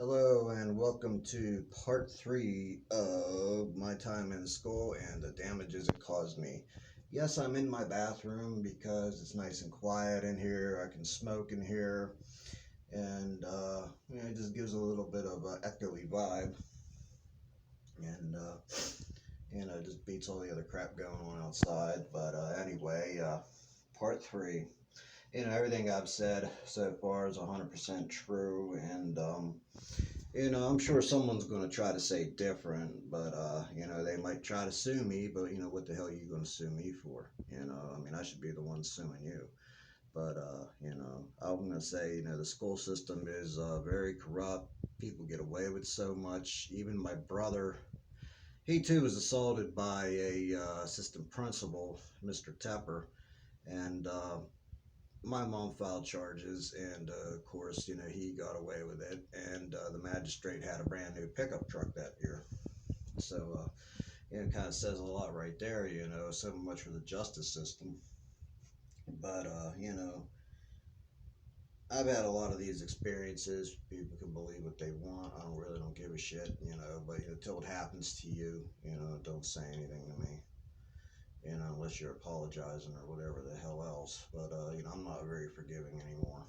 Hello and welcome to part three of my time in school and the damages it caused me. Yes, I'm in my bathroom because it's nice and quiet in here. I can smoke in here, and it just gives a little bit of an echoey vibe, and just beats all the other crap going on outside. But anyway, part three. Everything I've said so far is 100% true, and I'm sure someone's going to try to say different, but they might try to sue me, but what the hell are you going to sue me for? I mean, I should be the one suing you. But I'm going to say, the school system is very corrupt. People get away with so much. Even my brother, he too was assaulted by a assistant principal, Mr. Tepper, and my mom filed charges, and of course, he got away with it. And the magistrate had a brand new pickup truck that year. So, it kind of says a lot right there, so much for the justice system. But, I've had a lot of these experiences. People can believe what they want. I don't give a shit, but until it happens to you, don't say anything to me. Unless you're apologizing or whatever the hell else. But, I'm not very forgiving anymore.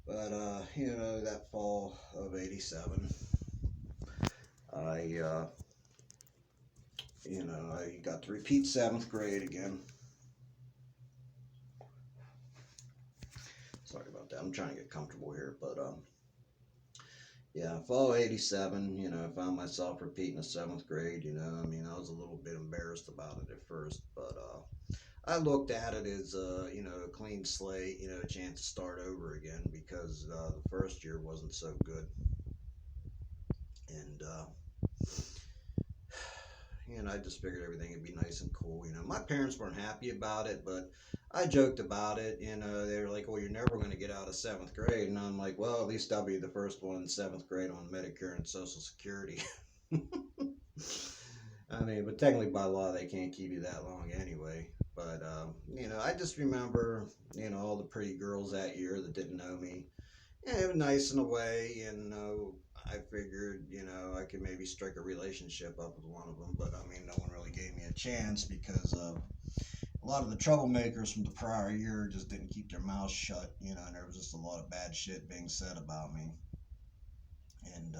But that fall of '87, I I got to repeat seventh grade again. Sorry about that. I'm trying to get comfortable here, but yeah, fall '87. I found myself repeating the seventh grade. I mean, I was a little bit embarrassed about it at first, but I looked at it as a clean slate, a chance to start over again because the first year wasn't so good, and I just figured everything would be nice and cool. My parents weren't happy about it, but I joked about it. They were like, "Well, you're never going to get out of seventh grade," and I'm like, "Well, at least I'll be the first one in seventh grade on Medicare and Social Security." I mean, but technically by law they can't keep you that long anyway. But I just remember, all the pretty girls that year that didn't know me. Yeah, it was nice in a way, and I figured, I could maybe strike a relationship up with one of them, but I mean, no one really gave me a chance because a lot of the troublemakers from the prior year just didn't keep their mouths shut, and there was just a lot of bad shit being said about me. And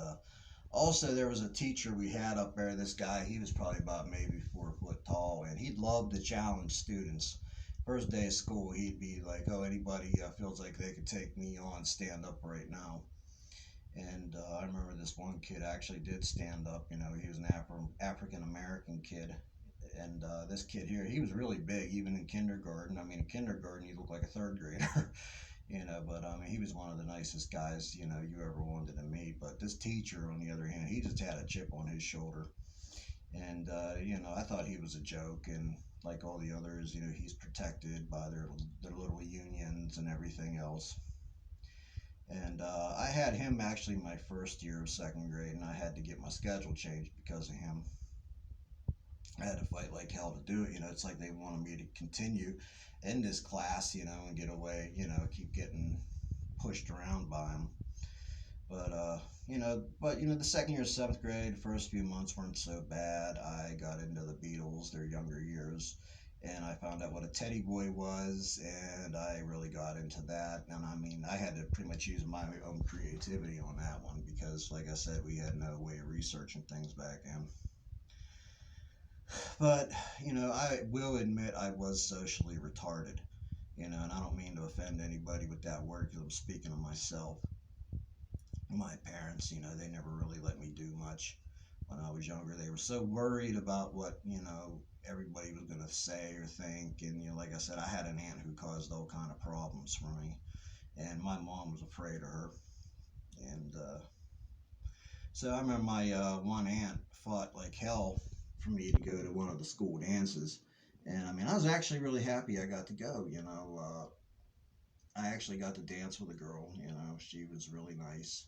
also, there was a teacher we had up there. This guy, he was probably about maybe 4 foot tall, and he loved to challenge students. First day of school, he'd be like, "Oh, anybody feels like they could take me on, stand up right now." And I remember this one kid actually did stand up. He was an African American kid, and this kid here, he was really big, even in kindergarten. I mean, in kindergarten, he looked like a third grader. But I mean, he was one of the nicest guys you ever wanted to meet. But this teacher, on the other hand, he just had a chip on his shoulder, and I thought he was a joke. And like all the others, he's protected by their little unions and everything else. And I had him actually my first year of second grade, and I had to get my schedule changed because of him. I had to fight like hell to do it. It's like they wanted me to continue in this class, and get away, keep getting pushed around by him. But the second year of seventh grade, the first few months weren't so bad. I got into the Beatles, their younger years, and I found out what a Teddy Boy was, and I really got into that. And I mean, I had to pretty much use my own creativity on that one because, like I said, we had no way of researching things back then. But I will admit I was socially retarded. And I don't mean to offend anybody with that word because I'm speaking of myself. My parents, they never really let me do much when I was younger. They were so worried about what, everybody was going to say or think. And, like I said, I had an aunt who caused all kind of problems for me. And my mom was afraid of her. And so I remember my one aunt fought like hell for me to go to one of the school dances. And I mean, I was actually really happy I got to go. I actually got to dance with a girl. She was really nice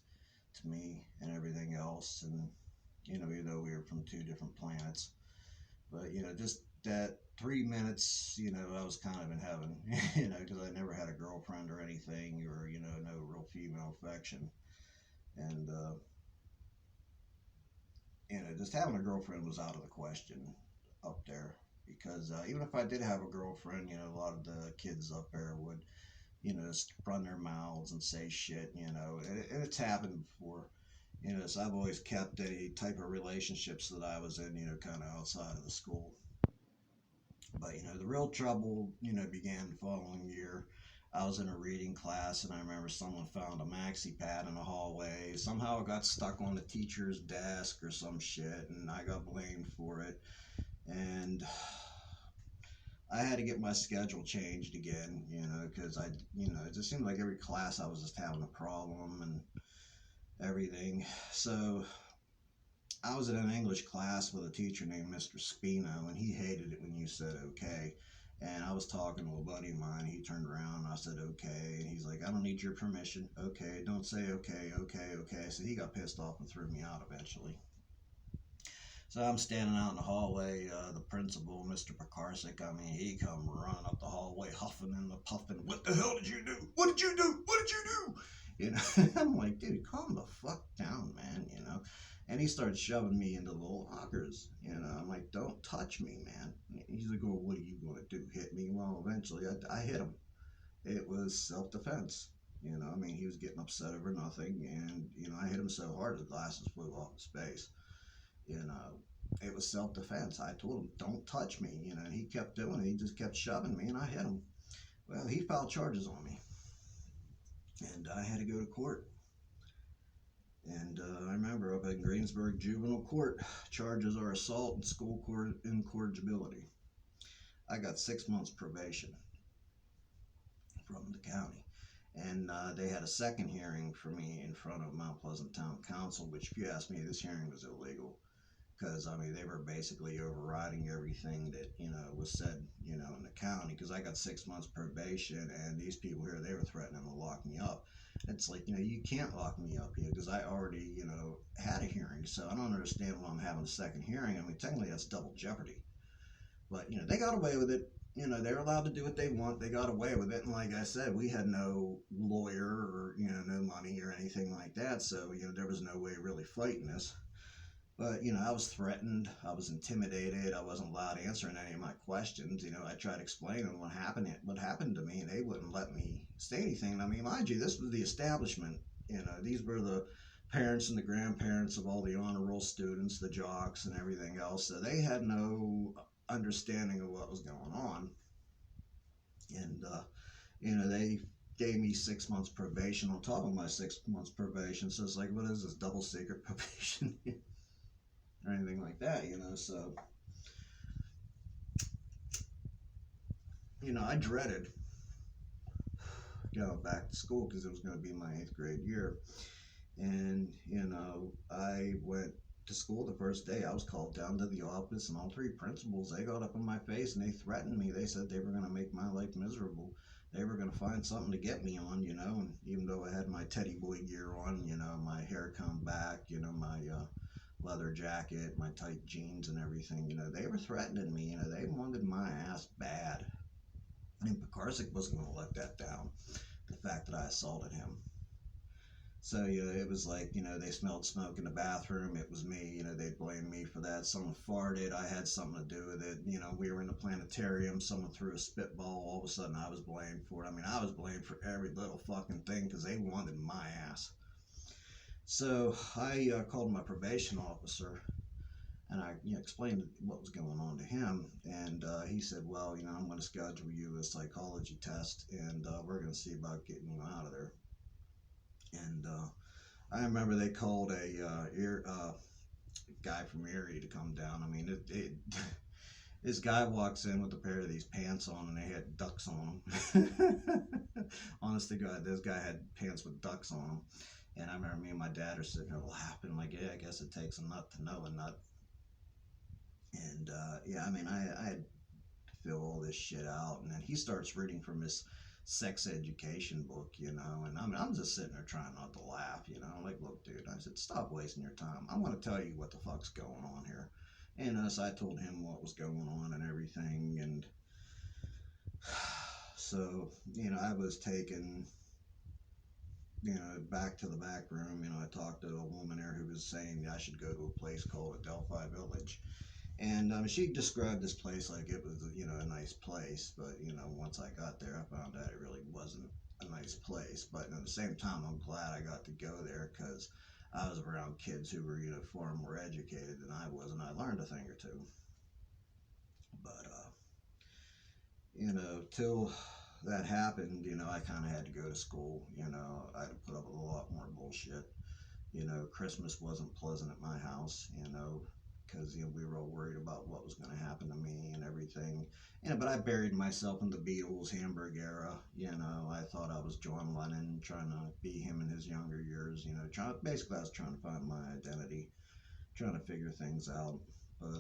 to me and everything else. And, even though we were from two different planets, but, just that 3 minutes, I was kind of in heaven, because I never had a girlfriend or anything or, no real female affection. And just having a girlfriend was out of the question up there, because even if I did have a girlfriend, a lot of the kids up there would, just run their mouths and say shit, and it's happened before. So I've always kept any type of relationships that I was in, kind of outside of the school. But the real trouble, began the following year. I was in a reading class, and I remember someone found a maxi pad in the hallway. Somehow it got stuck on the teacher's desk or some shit, and I got blamed for it. And I had to get my schedule changed again, because it just seemed like every class I was just having a problem and everything. So I was in an English class with a teacher named Mr. Spino, and he hated it when you said okay. And I was talking to a buddy of mine. He turned around and I said okay, and he's like, I don't need your permission. Okay, don't say okay, okay, okay. So he got pissed off and threw me out eventually. So I'm standing out in the hallway. The principal, Mr. Pekarsik, I mean, he come running up the hallway, huffing and puffing. What the hell did you do? What did you do? What did you do? I'm like, dude, calm the fuck down, man. And he started shoving me into the lockers. I'm like, don't touch me, man. He's like, oh, what are you going to do? Hit me? Well, eventually I hit him. It was self-defense. I mean, he was getting upset over nothing. And, I hit him so hard the glasses flew off his face. It was self-defense. I told him, don't touch me. And he kept doing it. He just kept shoving me, and I hit him. Well, he filed charges on me. And I had to go to court. And I remember up at Greensburg Juvenile Court, charges are assault and school court incorrigibility. I got 6 months probation from the county. And they had a second hearing for me in front of Mount Pleasant Town Council, which, if you ask me, this hearing was illegal. Because, I mean, they were basically overriding everything that, was said, in the county. Because I got 6 months probation, and these people here, they were threatening to lock me up. It's like, you can't lock me up here because I already, had a hearing. So I don't understand why I'm having a second hearing. I mean, technically that's double jeopardy. But, they got away with it. They're allowed to do what they want. They got away with it. And like I said, we had no lawyer or, no money or anything like that. So, there was no way really fighting this. But, I was threatened. I was intimidated. I wasn't allowed answering any of my questions. I tried explaining what happened to me, and they wouldn't let me say anything. I mean, mind you, this was the establishment. These were the parents and the grandparents of all the honor roll students, the jocks, and everything else. So they had no understanding of what was going on. And, they gave me 6 months probation on top of my 6 months probation. So it's like, what is this, double secret probation? Or anything like that, so, I dreaded going back to school because it was going to be my 8th grade year. And, I went to school the first day. I was called down to the office, and all 3 principals, they got up in my face and they threatened me. They said they were going to make my life miserable. They were going to find something to get me on, and even though I had my teddy boy gear on, my hair combed back, my leather jacket, my tight jeans and everything, they were threatening me, they wanted my ass bad. And Pekarsik wasn't going to let that down, the fact that I assaulted him. So, it was like, they smelled smoke in the bathroom. It was me, they blamed me for that. Someone farted. I had something to do with it. We were in the planetarium. Someone threw a spitball. All of a sudden, I was blamed for it. I mean, I was blamed for every little fucking thing because they wanted my ass. So I called my probation officer, and I explained what was going on to him, and he said, well, I'm going to schedule you a psychology test, and we're going to see about getting you out of there. And I remember they called a guy from Erie to come down. I mean, this guy walks in with a pair of these pants on, and they had ducks on them. Honest to God, this guy had pants with ducks on them. And I remember me and my dad are sitting there laughing, like, yeah, I guess it takes a nut to know a nut. And yeah, I mean, I had to fill all this shit out, and then he starts reading from his sex education book, and I mean, I'm just sitting there trying not to laugh, like, look, dude, I said, stop wasting your time. I'm going to tell you what the fuck's going on here. And so I told him what was going on and everything, and so, I was taken, back to the back room, I talked talked to a woman there who was saying I should go to a place called Adelphi Village. And she described this place like it was, a nice place. But, once I got there, I found out it really wasn't a nice place. But at the same time, I'm glad I got to go there because I was around kids who were, far more educated than I was, and I learned a thing or two. But, till that happened, I kind of had to go to school. I had to put up with a lot more bullshit. Christmas wasn't pleasant at my house, because we were all worried about what was going to happen to me and everything. But I buried myself in the Beatles, Hamburg era. I thought I was John Lennon, trying to be him in his younger years. Basically, I was trying to find my identity, trying to figure things out. But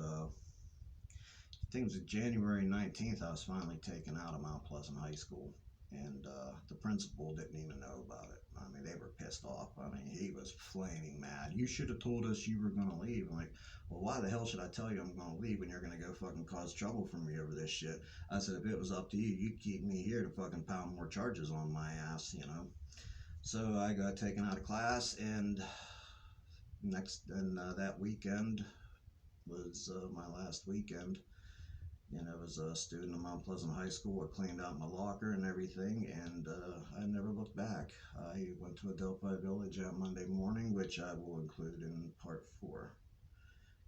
things January 19th, I was finally taken out of Mount Pleasant High School. And the principal didn't even know about it. I mean, they were pissed off. I mean, he was flaming mad. You should have told us you were going to leave. I'm like, well, why the hell should I tell you I'm going to leave when you're going to go fucking cause trouble for me over this shit? I said, if it was up to you, you'd keep me here to fucking pound more charges on my ass. So I got taken out of class, and that weekend was my last weekend. As a student of Mount Pleasant High School, I cleaned out my locker and everything, and I never looked back. I went to Adelphi Village on Monday morning, which I will include in part 4,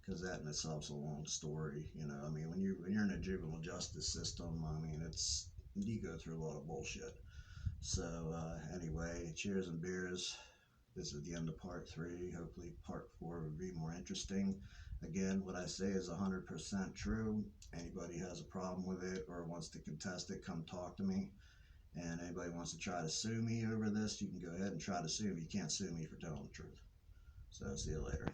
because that in itself is a long story. I mean, when you're in a juvenile justice system, I mean, you go through a lot of bullshit. So anyway, cheers and beers. This is the end of part 3. Hopefully part 4 will be more interesting. Again, what I say is 100% true. Anybody has a problem with it or wants to contest it, come talk to me. And anybody wants to try to sue me over this, you can go ahead and try to sue me. You can't sue me for telling the truth. So see you later.